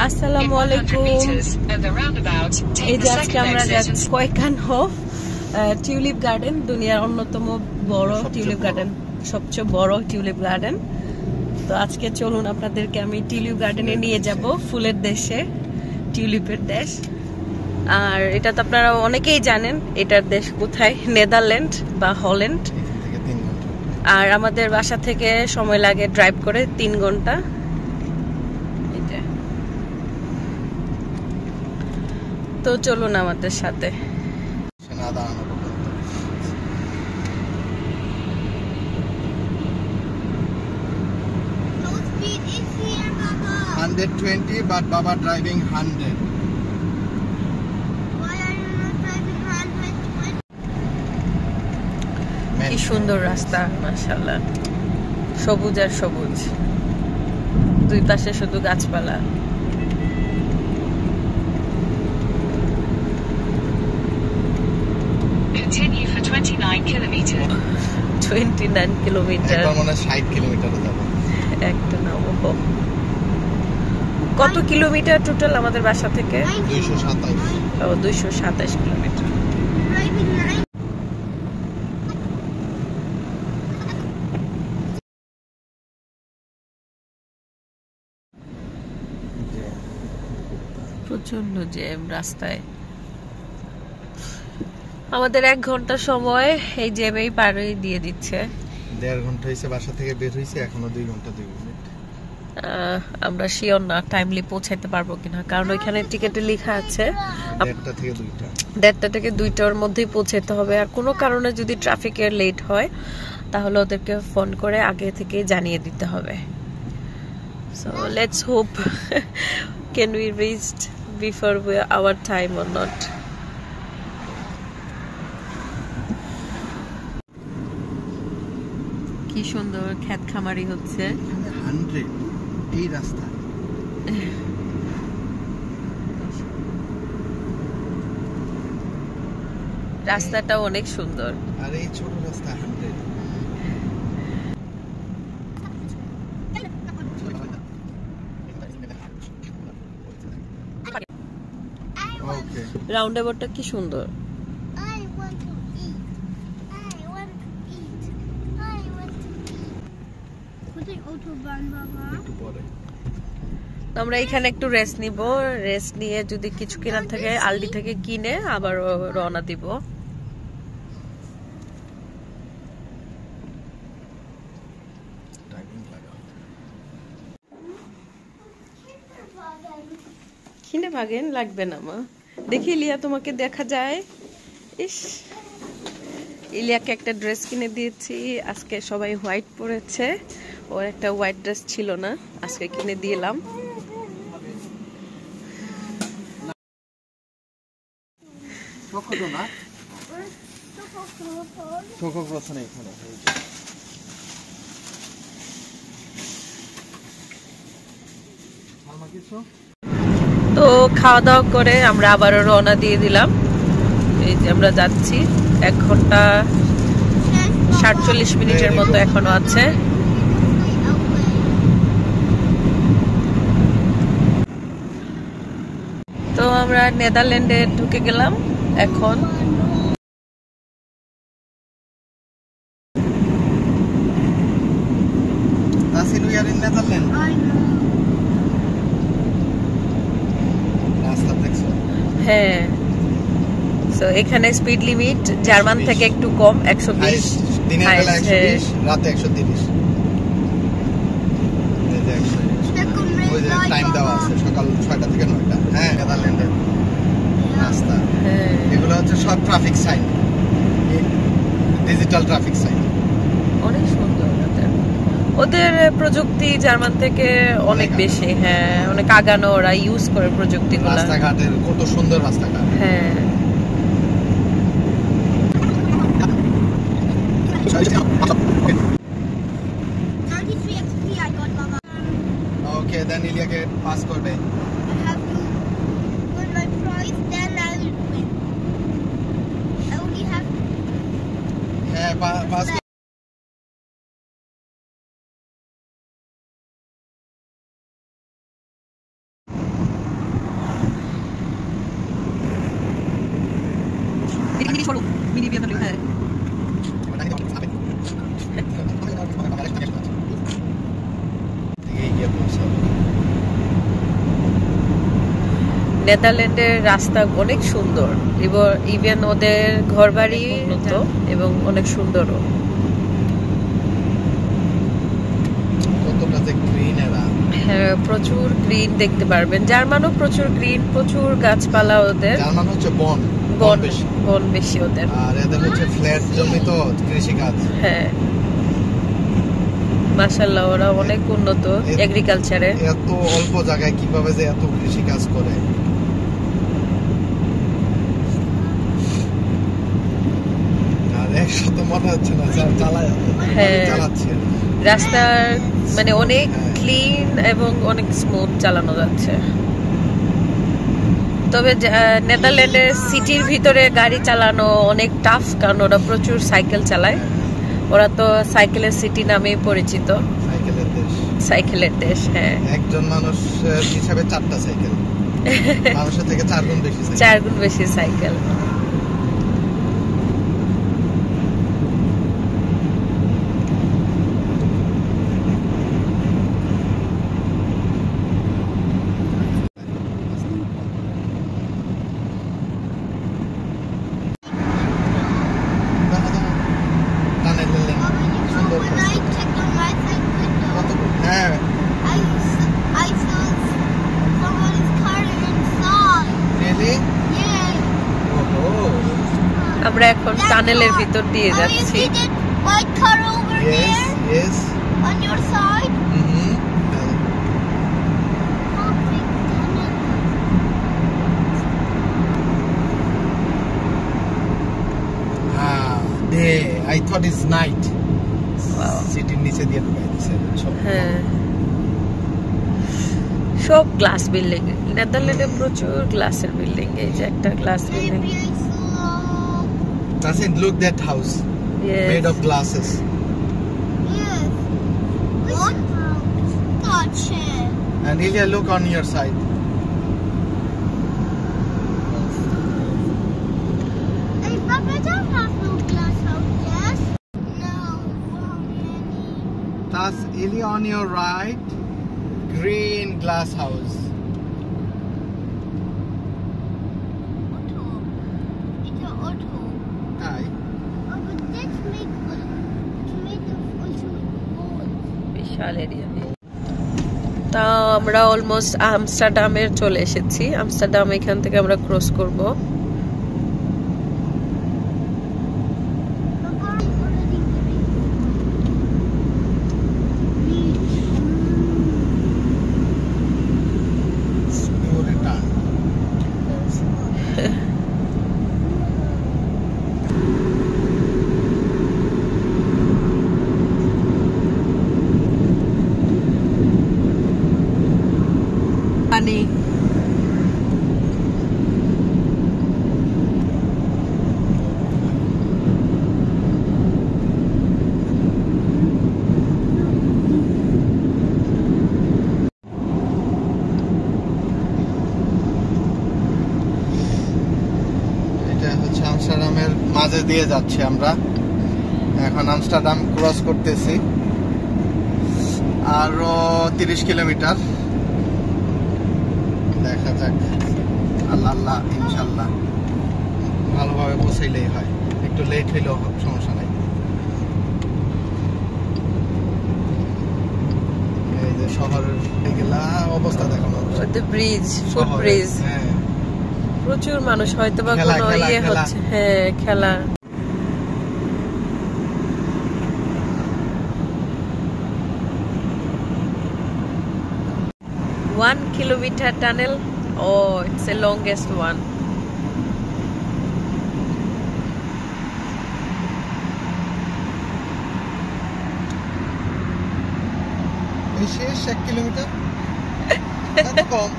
আসসালামু আলাইকুম। এই যে আজকে আমরা যাচ্ছি কয়কানহো টিউলিপ গার্ডেন, দুনিয়ার অন্যতম বড় টিউলিপ গার্ডেন, সবচেয়ে বড় টিউলিপ গার্ডেন। তো আজকে চলুন আপনাদেরকে আমি টিউলিপ গার্ডেনে নিয়ে যাব, ফুলের দেশে, টিউলিপের দেশ। আর এটা তো আপনারা অনেকেই জানেন, এটার দেশ কোথায়, নেদারল্যান্ড বা হল্যান্ড। আর আমাদের বাসা থেকে সময় লাগে ড্রাইভ করে 3 ঘন্টা। তো চলুন আমাদের সাথে। 120, but Baba driving 100. Why are you not driving 120? কি সুন্দর রাস্তা, মাশাআল্লাহ, সবুজ আর সবুজ, দুই পাশে শুধু গাছপালা। Continue for 29 kilometers. 29 কিলোমিটার, একবার মনে হয় 60 কিলোমিটার যাব। একটা নামবো। কত কিলোমিটার টোটাল আমাদের বাসা থেকে? 227। ও 227 কিলোমিটার। Driving 9. প্রচন্ড জ্যাম রাস্তায়। আমাদের 1 ঘন্টা সময় এই জ্যামেই পার হয়ে দিয়ে দিচ্ছে। 1.5 ঘন্টা হইছে বাসা থেকে বের হইছে, এখনো 2 ঘন্টা 2 মিনিট। আমরা শিওর না টাইমলি পৌঁছাইতে পারবো কিনা, কারণ ওইখানে টিকেটে লেখা আছে 1:30 থেকে 2টা। 1:30 থেকে 2টার মধ্যেই পৌঁছাতে হবে। আর কোনো কারণে যদি ট্রাফিকের লেট হয় তাহলে ওদেরকে ফোন করে আগে থেকে জানিয়ে দিতে হবে। So let's hope can we reach before our time or not. কি সুন্দর ক্ষেত খামারি হচ্ছে। 100 এই রাস্তা। রাস্তাটা অনেক সুন্দর। আর এই ছোট রাস্তা 100। ওকে, রাউন্ড অ্যাবাউটটা কি সুন্দর। I want to eat. I want to eat. I want to eat. কোথায় autobahn, বাবা? একটু পরে। আমরা এখানে একটু রেস্ট নিব, রেস্ট নিয়ে যদি কিছু কেনার থাকে আলডি থেকে কিনে আবার রওনা দিব। কিনে ভাগেন লাগবে না মা, দেখি ইলিয়া তোমাকে দেখা যায়। ইস, ইলিয়াকে একটা ড্রেস কিনে দিয়েছি, আজকে সবাই হোয়াইট পরেছে, ওর একটা হোয়াইট ড্রেস ছিল না, আজকে কিনে দিলাম। চোখো না, চোখো প্রশ্ন এখানে। তো খাওয়া দাওয়া করে আমরা আবারও রওনা দিয়ে দিলাম। এই যে আমরা যাচ্ছি, 1 ঘন্টা 47 মিনিটের মতো এখনো আছে। তো আমরা নেদারল্যান্ডে ঢুকে গেলাম এখন। Tasin, we are in Netherlands. I know. রাস্তা দেখছো? হ্যাঁ, সো এখানে স্পিড লিমিট জার্মান থেকে একটু কম, 120। দিনের বেলা 120, রাতে 130। এই যে 120। ওই যে টাইম দেওয়া আছে, সকাল 6টা থেকে 9টা। হ্যাঁ, নেদারল্যান্ডের রাস্তা। হ্যাঁ, এগুলো হচ্ছে সব traffic sign, digital traffic sign. অনেক সুন্দর ওদের প্রযুক্তি, জার্মান থেকে অনেক বেশি। হ্যাঁ, অনেক আগানো, ওরা ইউজ করে প্রযুক্তিগুলো। রাস্তাঘাটের কত সুন্দর রাস্তাঘাট। হ্যাঁ, XP I got, Baba. Okay, then ইলিয়াকে পাস করবে। I have to put my price, then I will win. I only have হ্যাঁ, পাস। শোরুম মিনি BMW হ্যাঁ নেদারল্যান্ডের রাস্তা অনেক সুন্দর ইভেন ওদের ঘরবাড়ি উন্নত এবং অনেক সুন্দরও হ্যাঁ প্রচুর গ্রিন দেখতে পারবেন জার্মানও প্রচুর গ্রিন প্রচুর গাছপালা ওদের জার্মান হচ্ছে বন বেশি ওদের আর এদের হচ্ছে ফ্ল্যাট জমি তো কৃষিকাজ হ্যাঁ মাশাআল্লাহ ওরা অনেক উন্নত এগ্রিকালচারে এত অল্প জায়গায় কিভাবে যে এত কৃষিকাজ করে আর একসাথে মনে হচ্ছে না চালাচ্ছে রাস্তা মানে অনেক ক্লিন এবং অনেক স্মুথ চালানো যাচ্ছে তবে নেদারল্যান্ডের সিটির ভিতরে গাড়ি চালানো অনেক টাফ কারণ ওরা প্রচুর সাইকেল চালায় ওরা তো সাইকেলের সিটি নামেই পরিচিত সাইকেলের দেশ হ্যাঁ একজন মানুষ হিসাবে 4টা সাইকেল মানুষের থেকে 4 গুণ বেশি সাইকেল আমরা এখন টানেলের ভিতর দিয়ে যাচ্ছি I thought it's night. Wow. City নিচে দিয়ে হ্যাঁ সব গ্লাস বিল্ডিং নেদারল্যান্ডে প্রচুর গ্লাসের বিল্ডিং এই যে একটা glass building Doesn't look that house made of glasses. Yes. What? Gotcha. And Ilya, look on your side. Hey, Papa, don't have no glass house, yes? No. That's Ilya on your right. Green glass house. তা আমরা almost আমস্টারডামে চলে এসেছি Amsterdam এখান থেকে আমরা cross করব পানি আমস্টারডামের মাঝে দিয়ে যাচ্ছি আমরা এখন আমস্টারডাম ক্রস করতেছি আরো 30 কিলোমিটার দেখা যাক আল্লাহ আল্লাহ ইনশাআল্লাহ ভালোভাবে পৌঁছাইলেই হয় একটু লেট হইলেও সমস্যা নাই এই যে শহরের এগুলা অবস্থা দেখানো হচ্ছে ব্রিজ ফুটব্রিজ হ্যাঁ প্রচুর মানুষ হয়তো বা কোনো ইয়ে হচ্ছে হ্যাঁ খেলা One kilometer tunnel. Oh, it's the longest one. শেষ 1 কিলোমিটার এত কম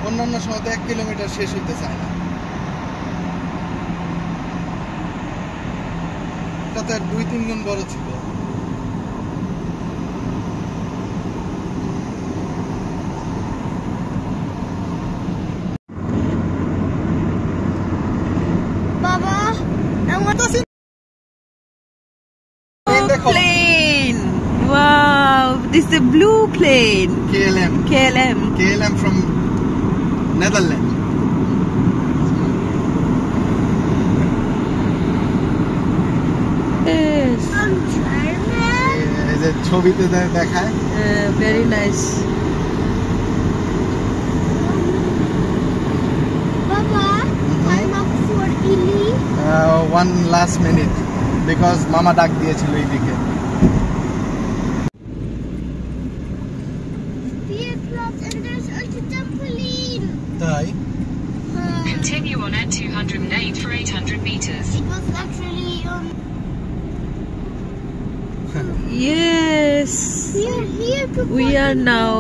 অন্যান্য সময় 1 কিলোমিটার শেষ হইতে চায় না এটা তো 2-3 গুণ বড় ছিল Baba. blue plane. KLM. KLM. KLM from Netherlands. Yes. From German. এই যে ছবিতে দেখায়। Very nice. Papa, time up for Ili. One last minute because মামা ডাক দিয়েছিল এইদিকে। And there's also trampoline. তাই? Continue on N208 for 800 meters. It was actually Yes. we are here to We are now